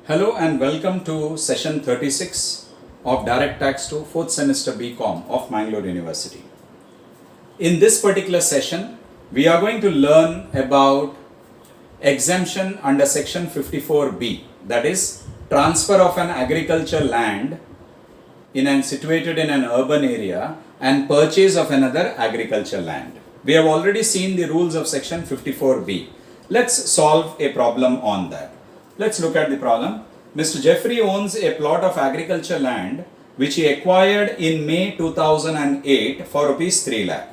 Hello and welcome to session 36 of Direct Tax 2 4th semester BCom of Mangalore University. In this particular session, we are going to learn about exemption under section 54B, that is transfer of an agricultural land situated in an urban area and purchase of another agricultural land. We have already seen the rules of section 54B. Let's solve a problem on that. Let's look at the problem. Mr. Jeffrey owns a plot of agriculture land which he acquired in May 2008 for rupees 3 lakh.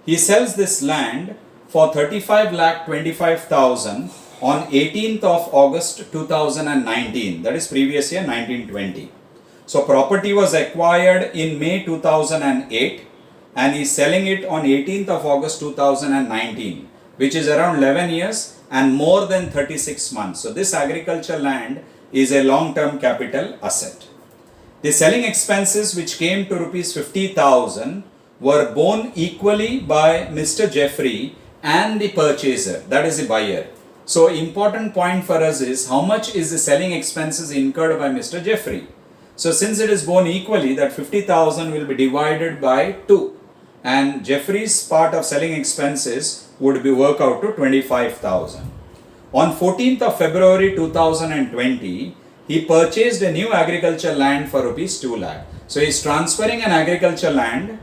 He sells this land for 35 lakh 25,000 on 18th of August 2019, that is previous year 1920. So property was acquired in May 2008 and he is selling it on 18th of August 2019, which is around 11 years and more than 36 months. So this agriculture land is a long-term capital asset. The selling expenses which came to rupees 50,000 were borne equally by Mr. Jeffrey and the purchaser, that is the buyer. So important point for us is how much is the selling expenses incurred by Mr. Jeffrey. So since it is borne equally, that 50,000 will be divided by 2 and Jeffrey's part of selling expenses would be work out to 25,000. On 14th of February 2020, he purchased a new agriculture land for rupees 2 lakh. So he is transferring an agriculture land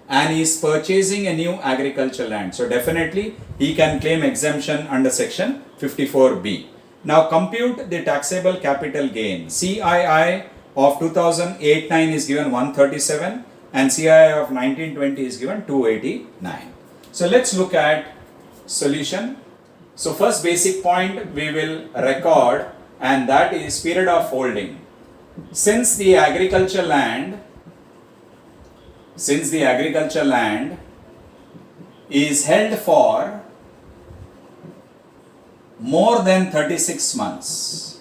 and he is purchasing a new agriculture land. So definitely he can claim exemption under section 54B. Now compute the taxable capital gain. CII of 2008-9 is given 137 and CII of 1920 is given 289. So let's look at solution. So first basic point we will record, and that is period of holding. Since the agriculture land is held for more than 36 months,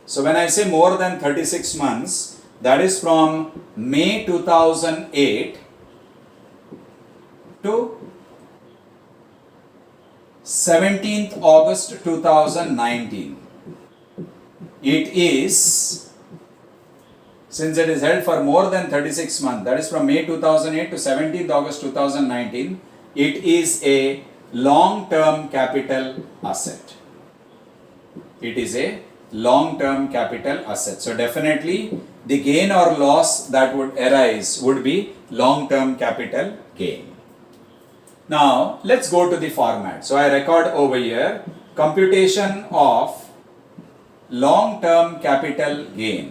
So when I say more than 36 months, that is from May 2008 to 17th August 2019. It is, since it is held for more than 36 months, that is from May 2008 to 17th August 2019, it is a long-term capital asset. So definitely the gain or loss that would arise would be long-term capital gain. Now let's go to the format. So I record over here computation of long-term capital gain.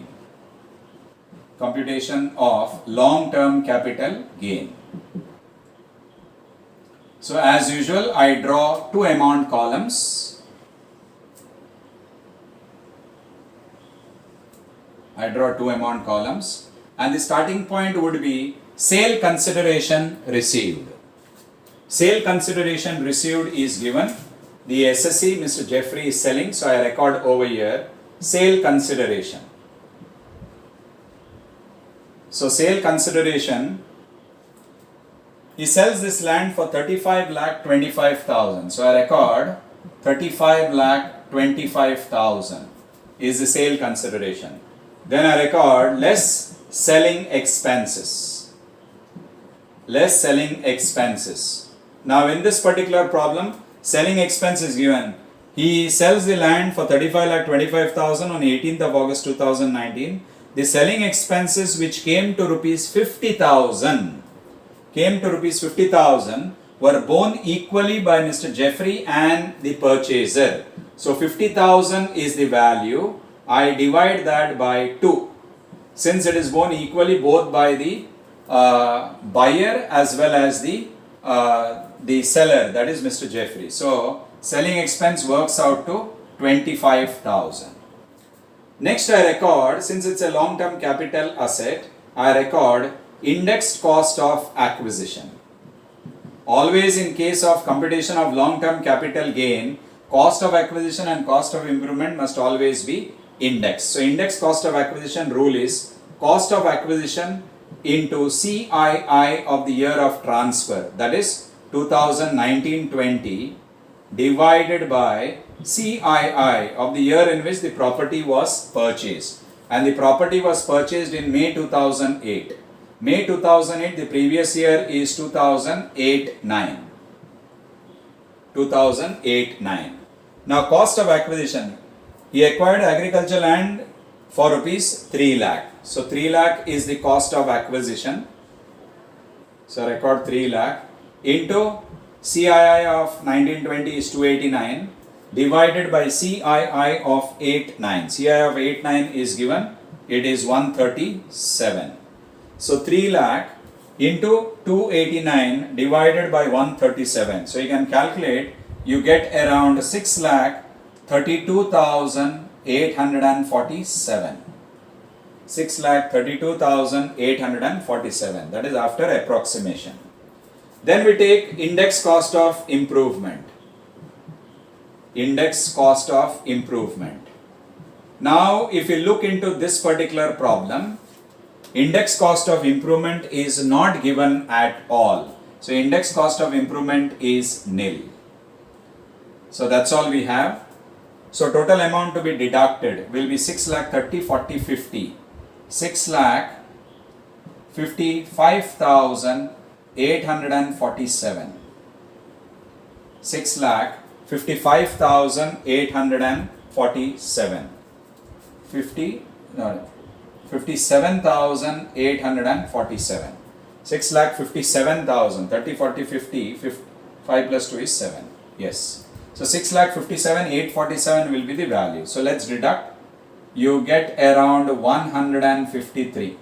So as usual, I draw two amount columns. And the starting point would be sale consideration received. Sale consideration received is given. The SSC Mr. Jeffrey is selling, so I record over here sale consideration. So sale consideration, he sells this land for 35 lakh 25,000. So I record 35 lakh 25,000 is the sale consideration. Then I record less selling expenses. Now in this particular problem, selling expense is given. He sells the land for 35 lakh 25,000 on 18th of August 2019. The selling expenses which came to rupees 50,000 were borne equally by Mr. Jeffrey and the purchaser. So 50,000 is the value. I divide that by 2. Since it is borne equally both by the buyer as well as the seller, that is Mr. Jeffrey. So selling expense works out to 25,000. Next I record, since it's a long-term capital asset, I record indexed cost of acquisition. Always in case of computation of long-term capital gain, cost of acquisition and cost of improvement must always be indexed. So index cost of acquisition rule is cost of acquisition into CII of the year of transfer, that is 2019-20 divided by CII of the year in which the property was purchased. And the property was purchased in May 2008. May 2008, the previous year is 2008-9. 2008-9. Now cost of acquisition. He acquired agricultural land for rupees 3 lakh. So 3 lakh is the cost of acquisition. So record 3 lakh into CII of 1920 is 289 divided by CII of 89. CII of 89 is given. It is 137. So 3 lakh into 289 divided by 137. So you can calculate, you get around 6 lakh 32,847. 6 lakh 32,847. That is after approximation. Then we take index cost of improvement. Index cost of improvement. Now if you look into this particular problem, index cost of improvement is not given at all. So index cost of improvement is nil. So that's all we have. So total amount to be deducted will be 6 lakh 30, 40, 50. 6 lakh 55,847. 6 lakh 55,847. 57,847. 6 lakh 57,000. 30, 40, 50. 5 plus 2 is 7. Yes. So 6 lakh 57,847 will be the value. So let's deduct. You get around 153.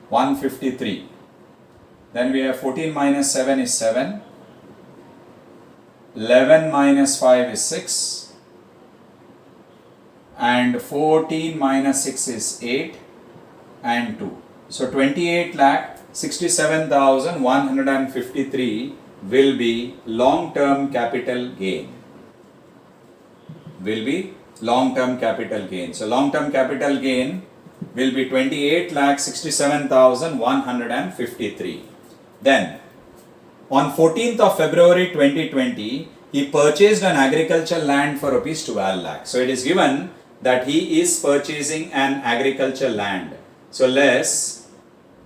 153. Then we have 14 minus 7 is 7. 11 minus 5 is 6. And 14 minus 6 is 8 and 2. So 28 lakh 67,153 will be long-term capital gain. Will be long-term capital gain. So long-term capital gain will be 28 lakh 67,153. Then on 14th of February 2020, he purchased an agricultural land for rupees 12 lakh. So it is given that he is purchasing an agricultural land. So less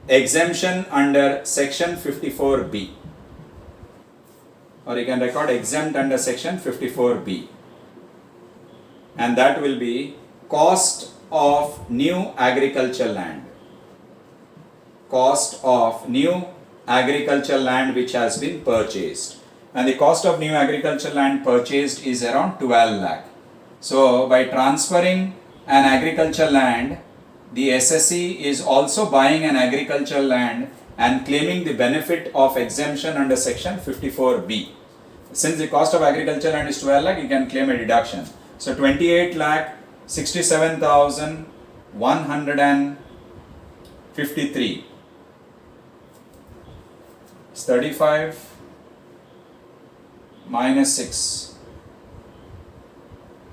exemption under section 54B. Or you can record exempt under section 54B. And that will be cost of new agricultural land. Cost of new agricultural land which has been purchased. And the cost of new agricultural land purchased is around 12 lakh. So by transferring an agricultural land, the SSE is also buying an agricultural land and claiming the benefit of exemption under section 54B. Since the cost of agricultural land is 12 lakh, you can claim a deduction. So 28 lakh 67,153 is 35 minus 6.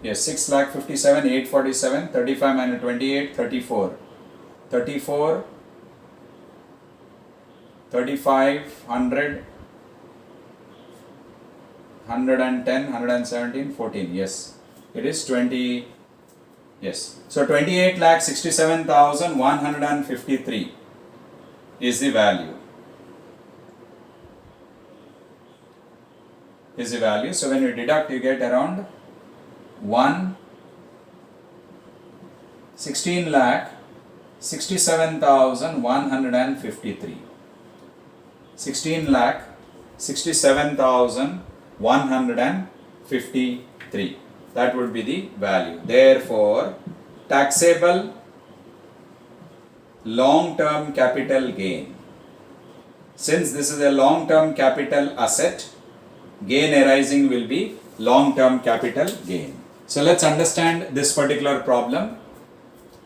Yes, 6 lakh 57,847, 35 minus 28, 34. 34, 3,500, 110, 117, 14. Yes, it is 20. Yes, so 28 lakh 67,153 is the value. Is the value. So when you deduct, you get around 16 lakh 67,153. 16 lakh 67,153. That would be the value. Therefore, taxable long-term capital gain. Since this is a long-term capital asset, gain arising will be long-term capital gain. So let's understand this particular problem.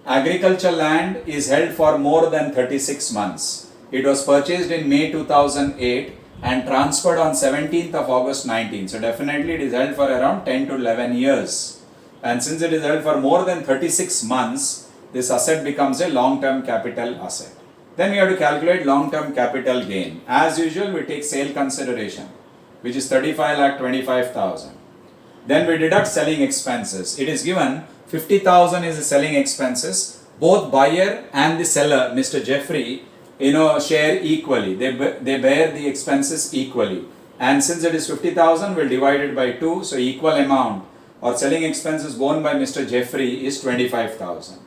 Agricultural land is held for more than 36 months. It was purchased in May 2008 and transferred on 17th of August 19. So definitely it is held for around 10 to 11 years. And since it is held for more than 36 months, this asset becomes a long-term capital asset. Then we have to calculate long-term capital gain. As usual, we take sale consideration. which is 35,25,000. Then we deduct selling expenses. It is given 50,000 is the selling expenses. Both buyer and the seller, Mr. Jeffrey, share equally. They bear the expenses equally. And since it is 50,000, we'll divide it by 2. So equal amount or selling expenses borne by Mr. Jeffrey is 25,000.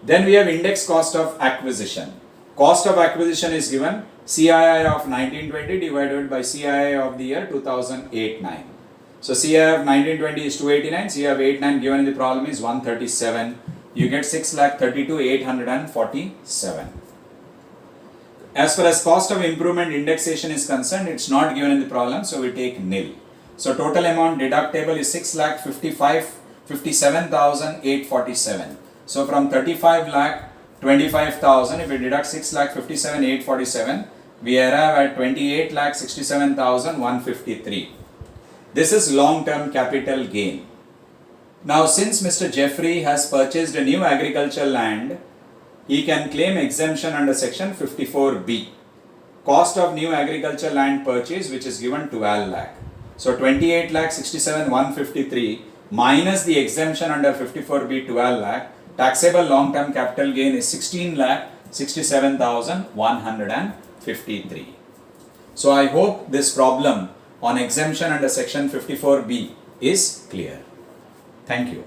Then we have index cost of acquisition. Cost of acquisition is given CII of 1920 divided by CII of the year 2008-9. So CII of 1920 is 289, CII of 89 given in the problem is 137. You get 6,32,847. As far as cost of improvement indexation is concerned, it's not given in the problem, so we take nil. So total amount deductible is 6,57,847. So from 35,25,000, if we deduct 6,57,847, we arrive at 28,67,153. This is long-term capital gain. Now, since Mr. Jeffrey has purchased a new agricultural land, he can claim exemption under section 54B. Cost of new agricultural land purchase, which is given 12 lakh. So 28,67,153 minus the exemption under 54B 12 lakh, taxable long-term capital gain is 16,67,153. So I hope this problem on exemption under section 54B is clear. Thank you.